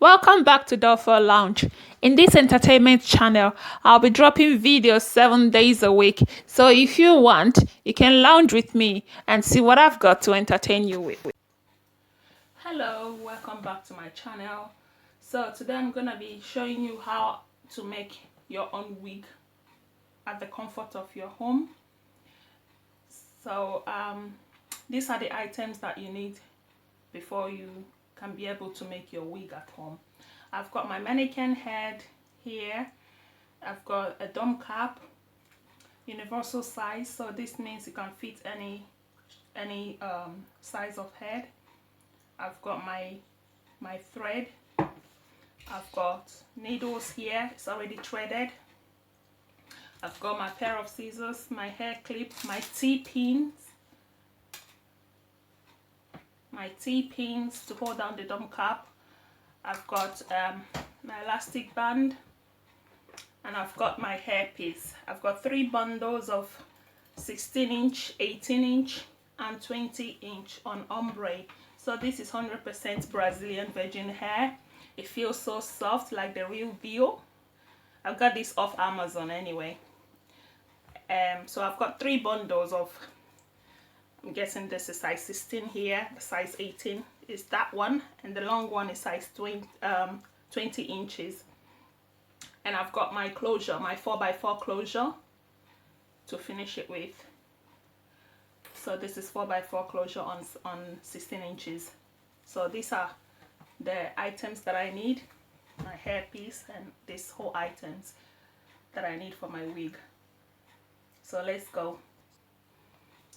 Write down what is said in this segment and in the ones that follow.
Welcome back to Dolphin Lounge. In this entertainment channel, I'll be dropping videos 7 days a week. So if you want, you can lounge with me and see what I've got to entertain you with. Hello, welcome back to my channel. So today I'm going to be showing you how to make your own wig at the comfort of your home. So these are the items that you need before you can be able to make your wig at home. I've got my mannequin head here. I've got a dome cap, universal size, so this means you can fit any size of head. I've got my thread. I've got needles here, it's already threaded. I've got my pair of scissors, my hair clip, my T-pins to hold down the dome cap. I've got my elastic band, and I've got my hairpiece. I've got 3 bundles of 16-inch, 18-inch and 20-inch on ombre. So this is 100% Brazilian virgin hair. It feels so soft, like the real deal. I've got this off Amazon anyway. So I've got 3 bundles of, I'm guessing this is size 16 here, the size 18 is that one, and the long one is size 20 inches. And I've got my closure, my 4x4 closure to finish it with. So this is 4x4 closure on 16 inches. So these are the items that I need, my hairpiece and these whole items that I need for my wig. So let's go.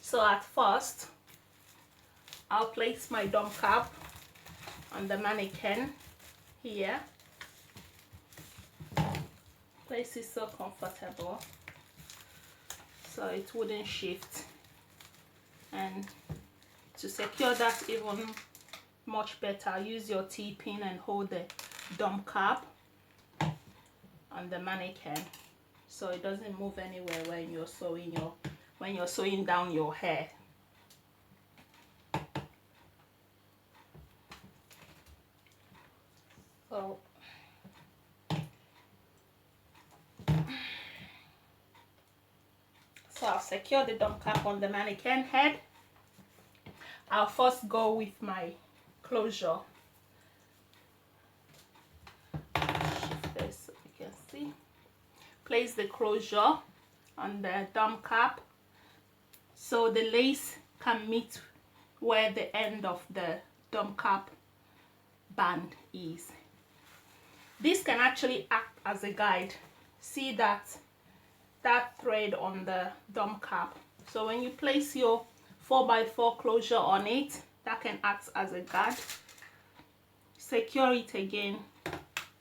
So at first, I'll place my dome cap on the mannequin here. Place it so comfortable so it wouldn't shift. And to secure that even much better, use your T-pin and hold the dome cap on the mannequin so it doesn't move anywhere when you're sewing down your hair. So I'll secure the dome cap on the mannequin head. I'll first go with my closure. Shift this so you can see. Place the closure on the dome cap so the lace can meet where the end of the dome cap band is. This can actually act as a guide. See that thread on the dome cap? So when you place your 4x4 closure on it, that can act as a guide. Secure it again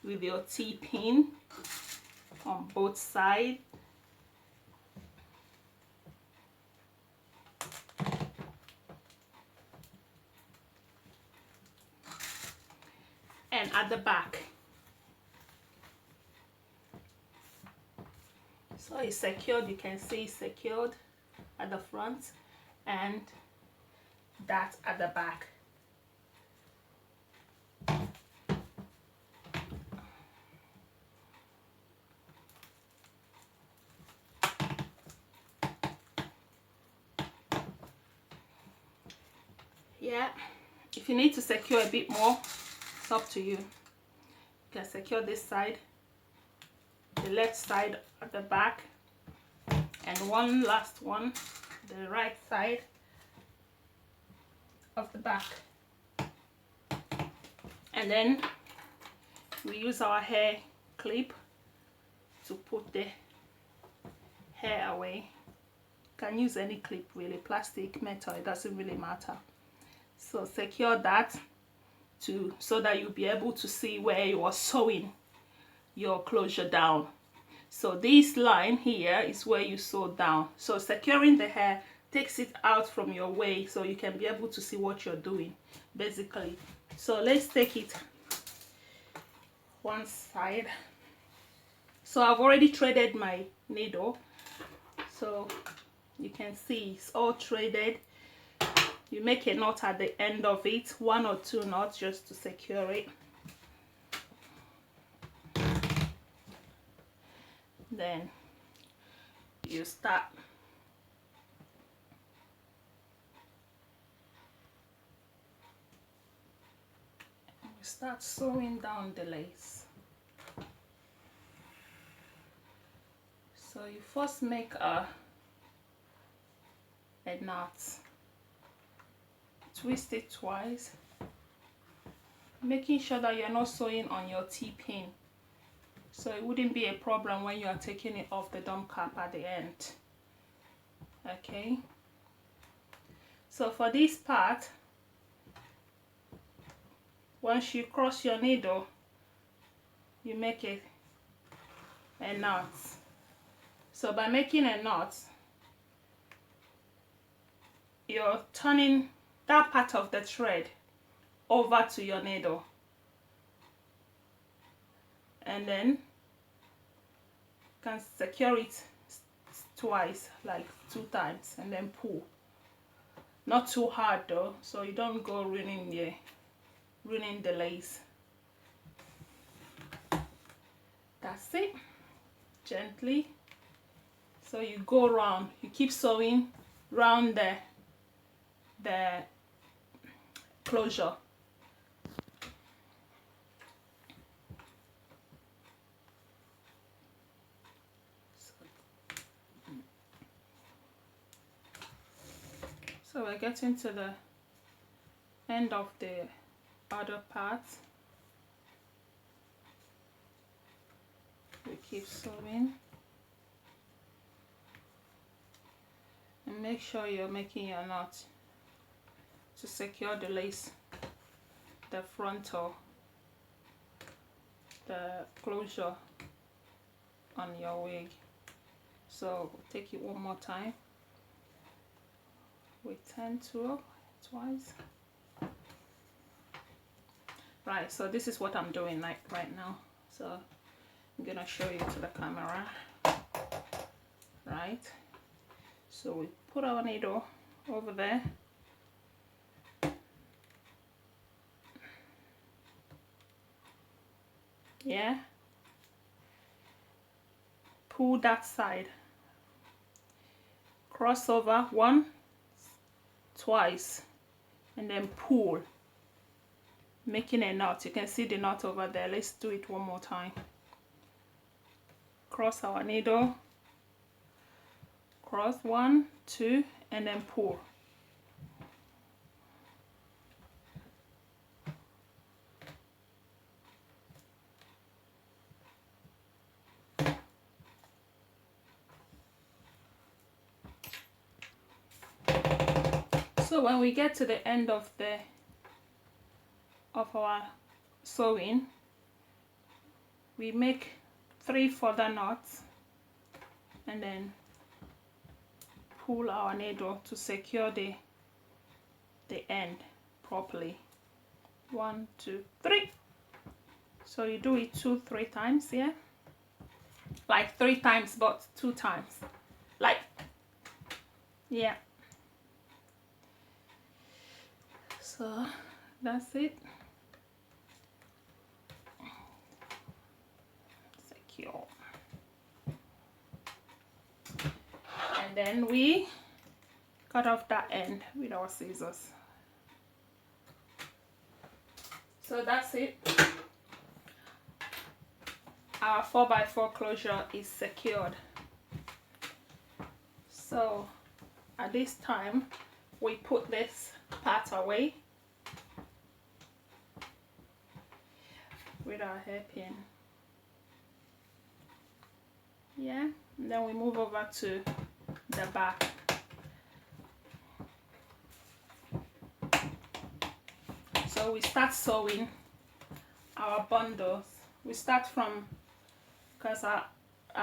with your T-pin on both sides. And at the back. So it's secured, you can see it's secured at the front and that at the back. Yeah, if you need to secure a bit more, it's up to you. You can secure this side, the left side at the back, and one last one, the right side of the back. And then we use our hair clip to put the hair away. You can use any clip really, plastic, metal, it doesn't really matter. So secure that so that you'll be able to see where you are sewing your closure down. So this line here is where you sew down. So securing the hair takes it out from your way so you can be able to see what you're doing basically. So let's take it one side. So I've already threaded my needle, so you can see it's all threaded. You make a knot at the end of it, 1 or 2 knots just to secure it. Then you start sewing down the lace. So you first make a knot, twist it twice, making sure that you're not sewing on your T-pin, so it wouldn't be a problem when you are taking it off the dome cap at the end. Okay, so for this part, once you cross your needle, you make a knot. So by making a knot, you're turning that part of the thread over to your needle, and then you can secure it twice, like 2 times, and then pull. Not too hard though, so you don't go ruining the lace. That's it. Gently. So you go round, you keep sewing round the closure. So we're getting to the end of the other part. We keep sewing and make sure you're making your knot to secure the lace, the frontal, the closure on your wig. So we'll take it one more time. We turn twice. Right, so this is what I'm doing right now. So I'm gonna show you to the camera. Right, so we put our needle over there. Yeah, pull that side, cross over once, twice, and then pull, making a knot. You can see the knot over there. Let's do it one more time. Cross our needle, cross 1, 2, and then pull. So when we get to the end of our sewing, we make 3 further knots and then pull our needle to secure the end properly. 1, 2, 3. So you do it 2-3 times, yeah, like 3 times but 2 times, like, yeah. So that's it. Secure. And then we cut off that end with our scissors. So that's it. Our 4x4 closure is secured. So at this time we put this part away with our hairpin. Yeah, and then we move over to the back. So we start sewing our bundles. We start from, because I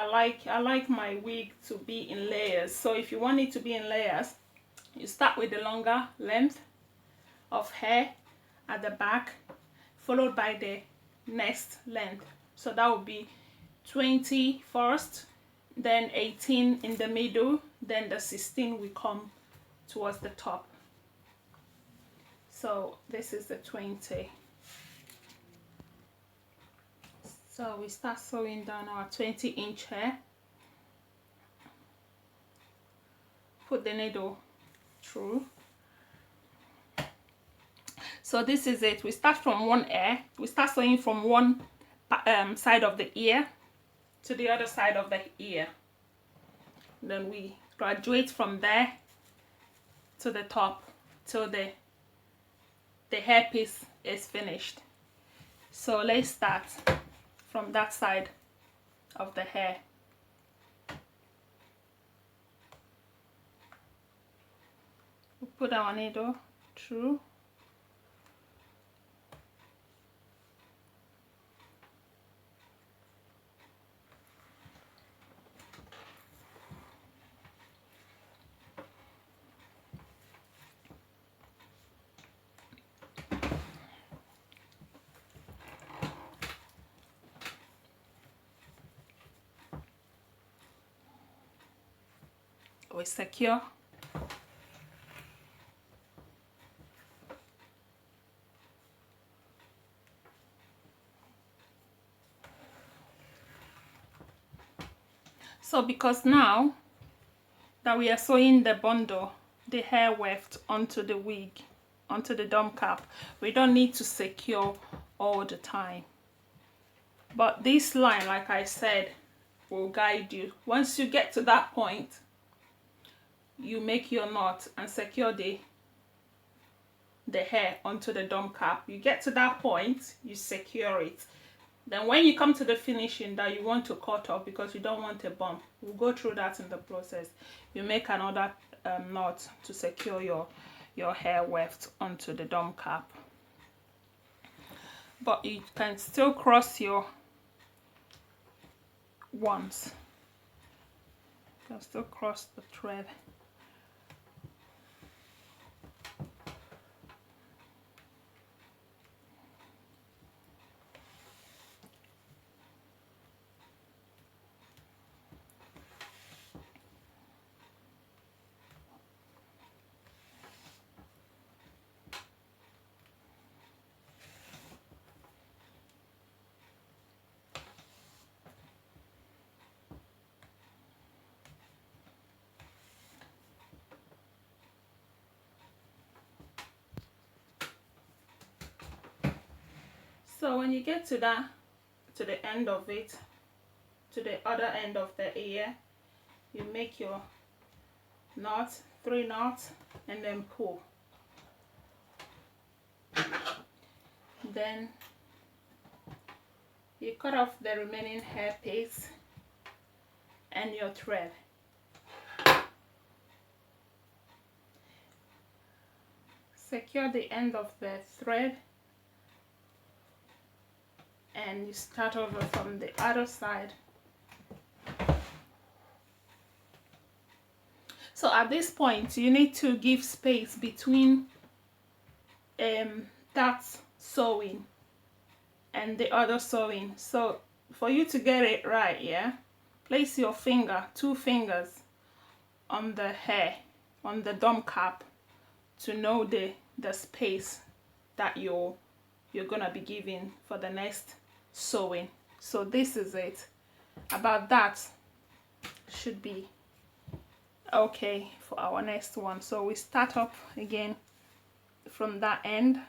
like my wig to be in layers. So if you want it to be in layers, you start with the longer length of hair at the back, followed by the next length. So that would be 20 first, then 18 in the middle, then the 16 will come towards the top. So this is the 20. So we start sewing down our 20-inch hair. put the needle through. So this is it. We start from one ear. We start sewing from one side of the ear to the other side of the ear. Then we graduate from there to the top till the hairpiece is finished. So let's start from that side of the hair. We put our needle through. We secure. So because now that we are sewing the bundle, the hair weft onto the wig, onto the dome cap, we don't need to secure all the time. But this line, like I said, will guide you. Once you get to that point, you make your knot and secure the hair onto the dome cap. You get to that point, you secure it. Then when you come to the finishing that you want to cut off because you don't want a bump, we'll go through that in the process. You make another knot to secure your hair weft onto the dome cap. But you can still cross your ones. You can still cross the thread. So when you get to the end of it, to the other end of the ear, you make your knot, 3 knots, and then pull. Then you cut off the remaining hair piece and your thread. Secure the end of the thread and you start over from the other side. So at this point you need to give space between that sewing and the other sewing. So for you to get it right, yeah, place your finger, 2 fingers on the hair, on the dome cap, to know the space that you're gonna be giving for the next sewing. So this is it. About that should be okay for our next one. So we start up again from that end.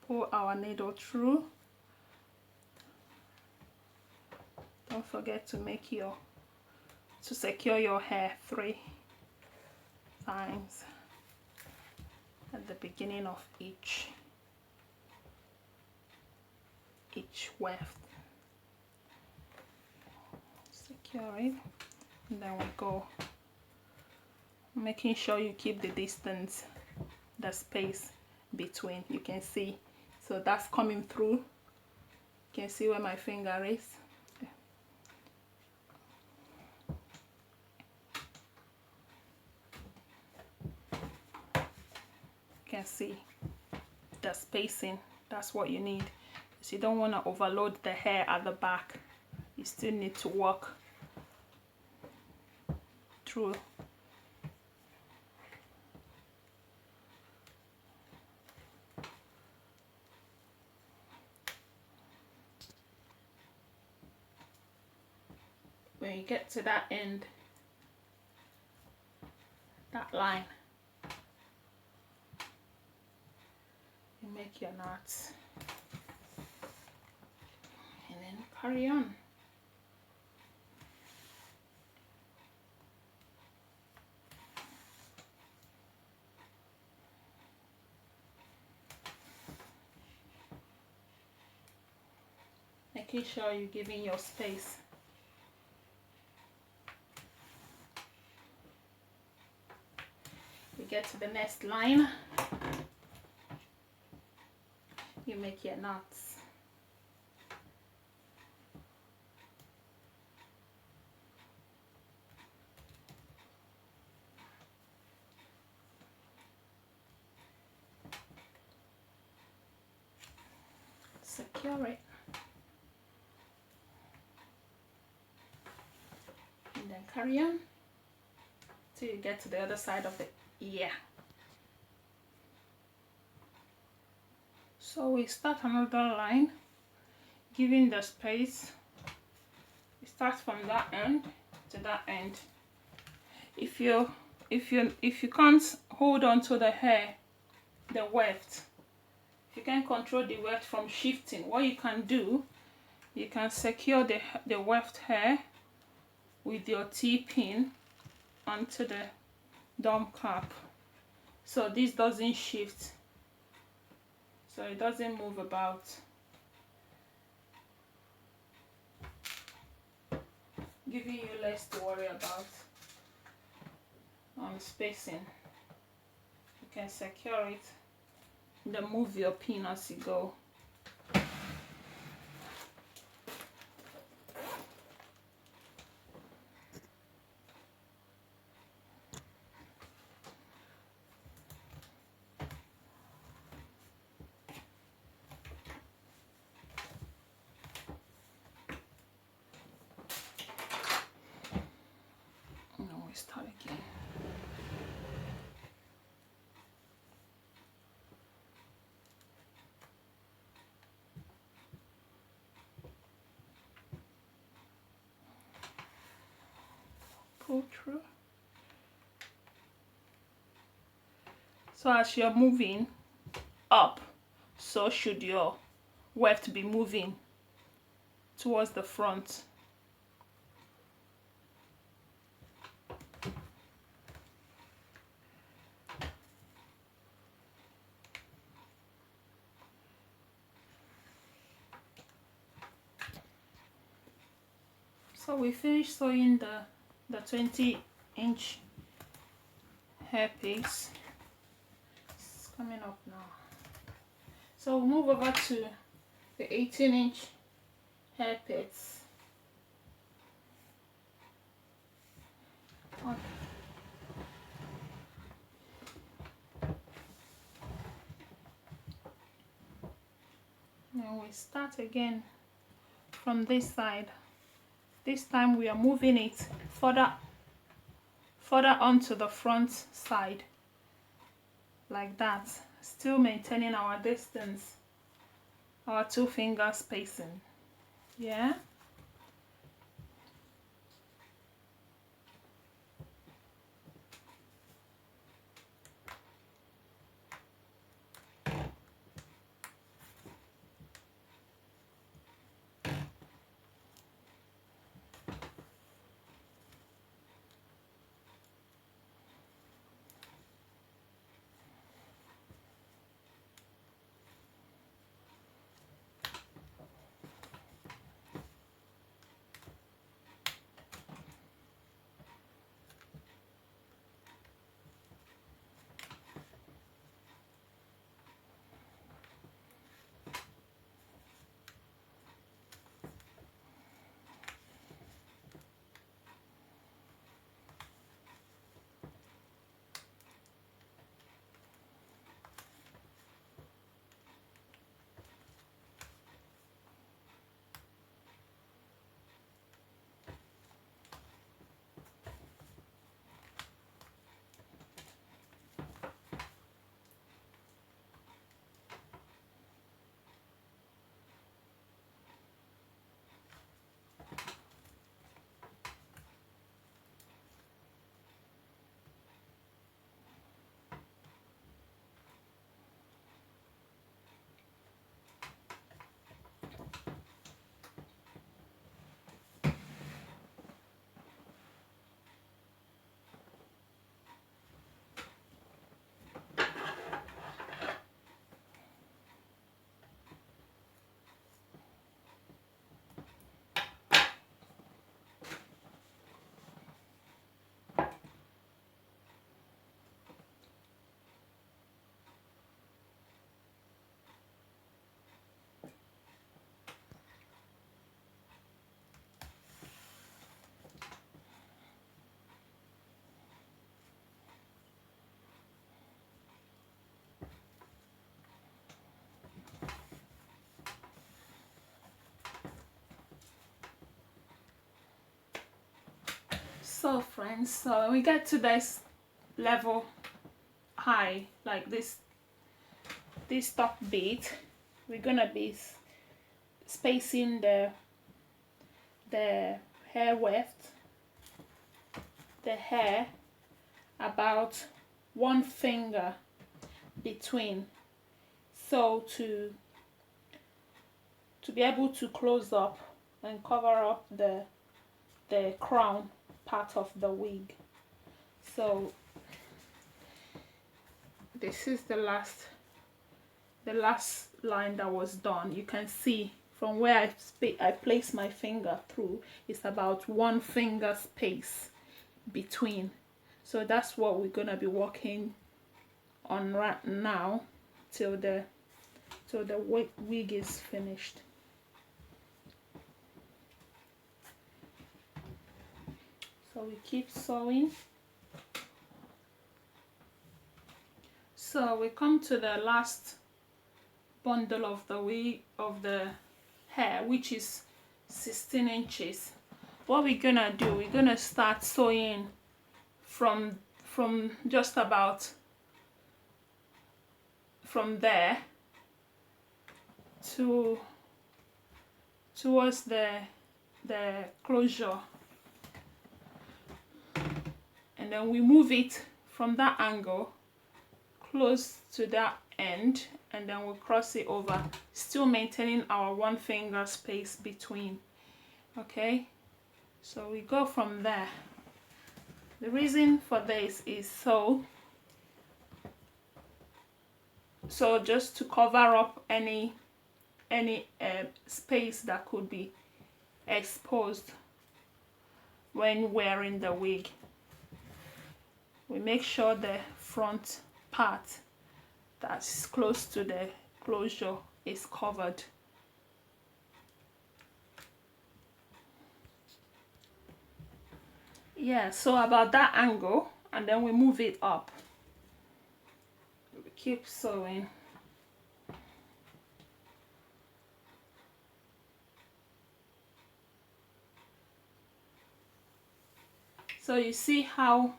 Pull our needle through. Don't forget to secure your hair 3 times at the beginning of each weft. Secure it, and then we go, making sure you keep the distance, the space between. You can see, so that's coming through. You can see where my finger is. Can see the spacing. That's what you need, because you don't want to overload the hair at the back. You still need to work through. when you get to that end, that line, you make your knots and then carry on. Making sure you're giving your space. You get to the next line, you make your knots. Secure it. And then carry on till you get to the other side of the ear. So we start another line, giving the space. You start from that end to that end. If you can't hold on to the hair, the weft, if you can't control the weft from shifting, what you can do, you can secure the weft hair with your T-pin onto the dome cap, so this doesn't shift, so it doesn't move about. Giving you less to worry about on spacing. You can secure it, then move your pin as you go. Start again. Pull through. So as you're moving up, so should your weft be moving towards the front. So we finished sewing the 20-inch hairpiece. It's coming up now. So we'll move over to the 18-inch hairpiece. Okay. Now we start again from this side. This time we are moving it further onto the front side, like that, still maintaining our distance, our 2-finger spacing. Yeah. So friends, so we get to this level high, like this top bit, we're gonna be spacing the hair weft, the hair, about 1 finger between, so to be able to close up and cover up the crown part of the wig. So this is the last line that was done. You can see from where I place my finger through, it's about 1 finger space between. So that's what we're gonna be working on right now till the wig is finished. So we keep sewing. So we come to the last bundle of the wig, of the hair, which is 16 inches. What we're gonna do, we're gonna start sewing from just about from there towards the closure, and then we move it from that angle close to that end, and then we'll cross it over, still maintaining our 1 finger space between. Okay, so we go from there. The reason for this is so just to cover up any space that could be exposed when wearing the wig. We make sure the front part that's close to the closure is covered. Yeah, so about that angle, and then we move it up. We keep sewing. So you see how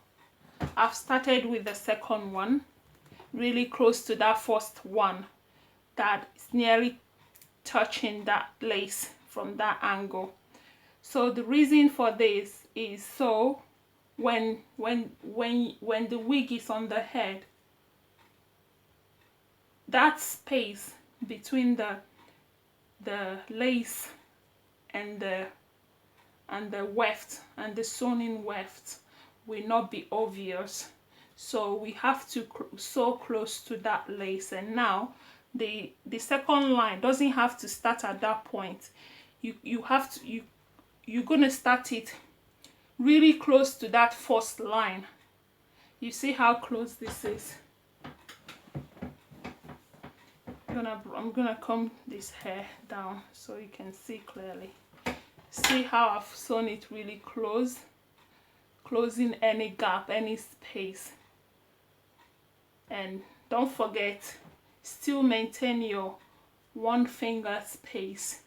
I've started with the second one, really close to that first one, that is nearly touching that lace from that angle. So the reason for this is so when the wig is on the head, that space between the lace and the weft and the sewn-in weft will not be obvious. So we have to sew close to that lace, and now the second line doesn't have to start at that point. You're gonna start it really close to that first line. You see how close this is? I'm gonna comb this hair down so you can see clearly. See how I've sewn it really close, closing any gap, any space. And don't forget, still maintain your 1 finger space.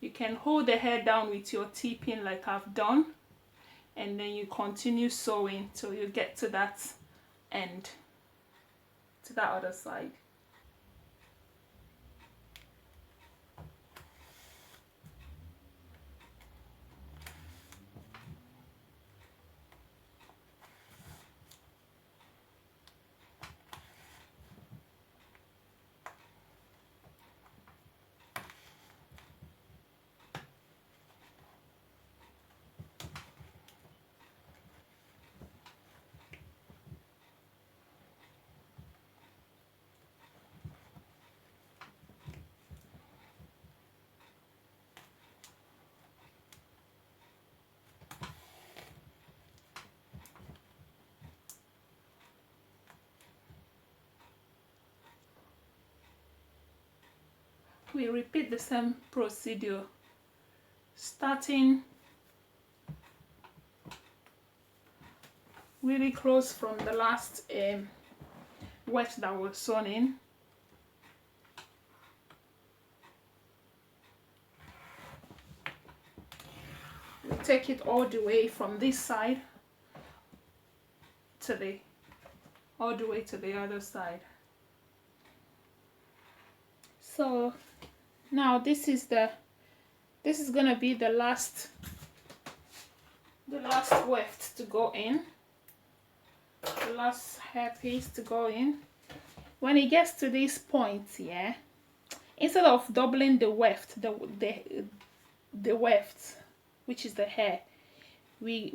You can hold the hair down with your T-pin like I've done, and then you continue sewing till you get to that end, to that other side. We repeat the same procedure, starting really close from the last weft that was sewn in. We take it all the way from this side to the all the way to the other side. So now this is gonna be the last weft to go in, the last hairpiece to go in. When it gets to this point, yeah, instead of doubling the weft, the weft, which is the hair, we're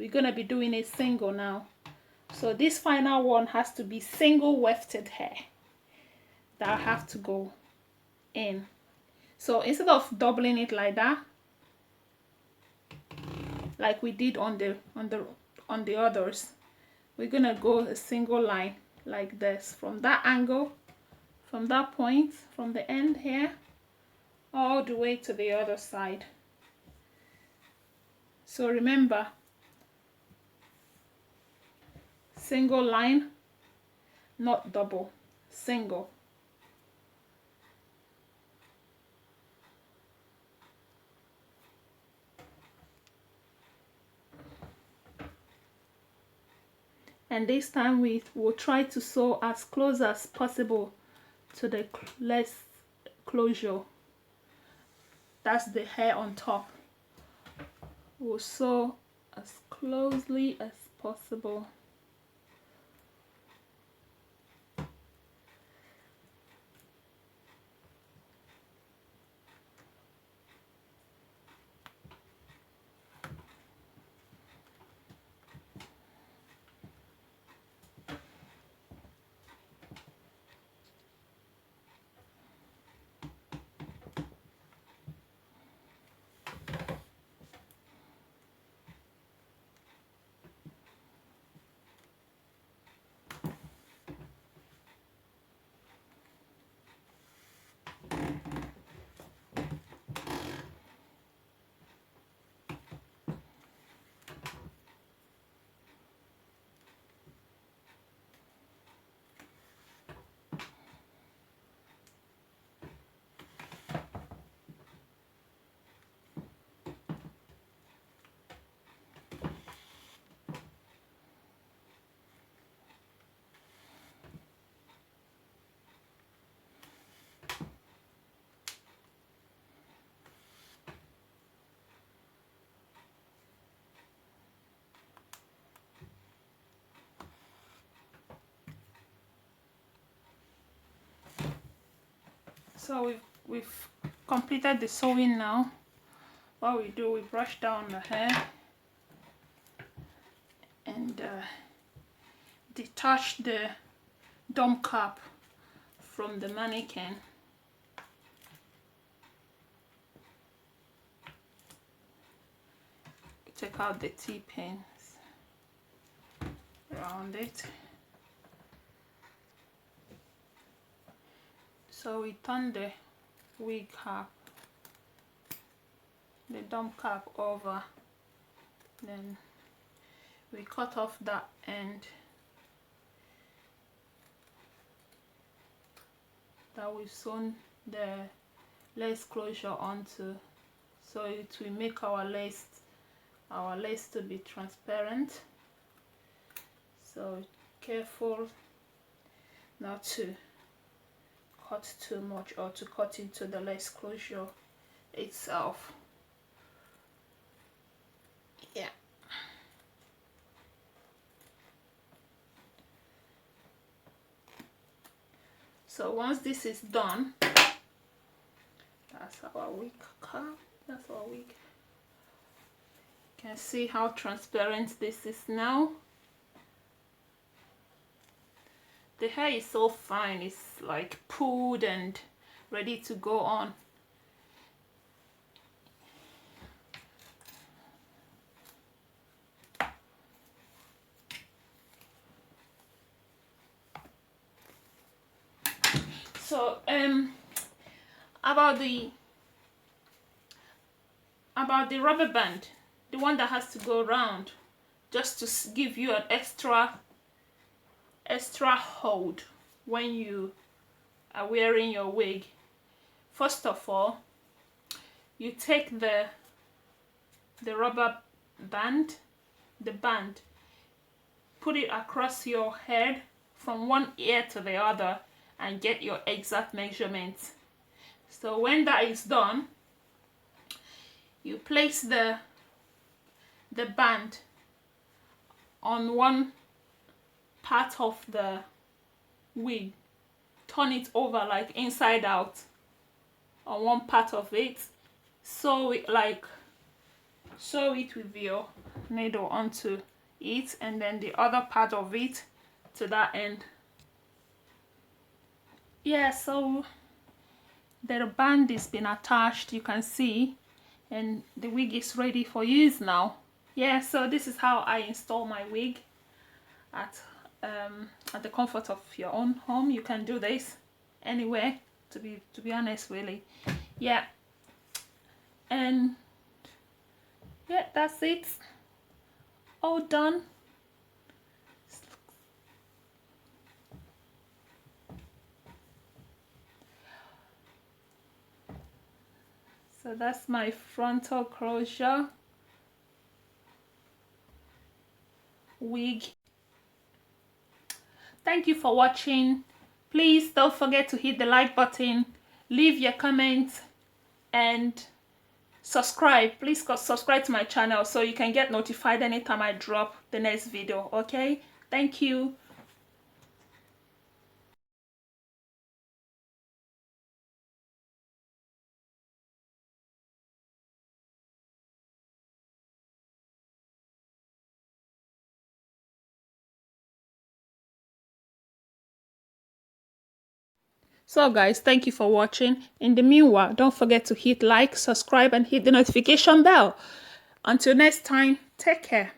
gonna be doing a single now. So this final one has to be single wefted hair that have to go in. So instead of doubling it like that, like we did on the others, we're gonna go a single line like this from that angle, from that point, from the end here all the way to the other side. So remember, single line, not double, single. And this time we will try to sew as close as possible to the lace closure. That's the hair on top. We'll sew as closely as possible. So we've completed the sewing now. What we do, we brush down the hair and detach the dome cap from the mannequin. Take out the T-pins around it. So we turn the wig cap, the dome cap over, then we cut off that end that we've sewn the lace closure onto, so it will make our lace to be transparent. So careful not to cut too much or to cut into the lace closure itself. Yeah. So once this is done, that's our wig cap. That's our wig. You can see how transparent this is now. The hair is so fine, it's like pulled and ready to go on. So about the rubber band, the one that has to go around, just to give you an extra hold when you are wearing your wig. First of all, you take the the rubber band, the band, put it across your head from one ear to the other and get your exact measurements. So when that is done, you place the band on one part of the wig, turn it over like inside out on one part of it, sew it with your needle onto it, and then the other part of it to that end. Yeah, so the band is been attached, you can see, and the wig is ready for use now. Yeah, so this is how I install my wig at the comfort of your own home. You can do this anywhere, to be honest, really. Yeah, and yeah, that's it, all done. So that's my frontal closure wig. Thank you for watching. Please don't forget to hit the like button, leave your comments, and subscribe. Please subscribe to my channel so you can get notified anytime I drop the next video. Okay, thank you. So guys, thank you for watching. In the meanwhile, don't forget to hit like, subscribe, and hit the notification bell. Until next time, take care.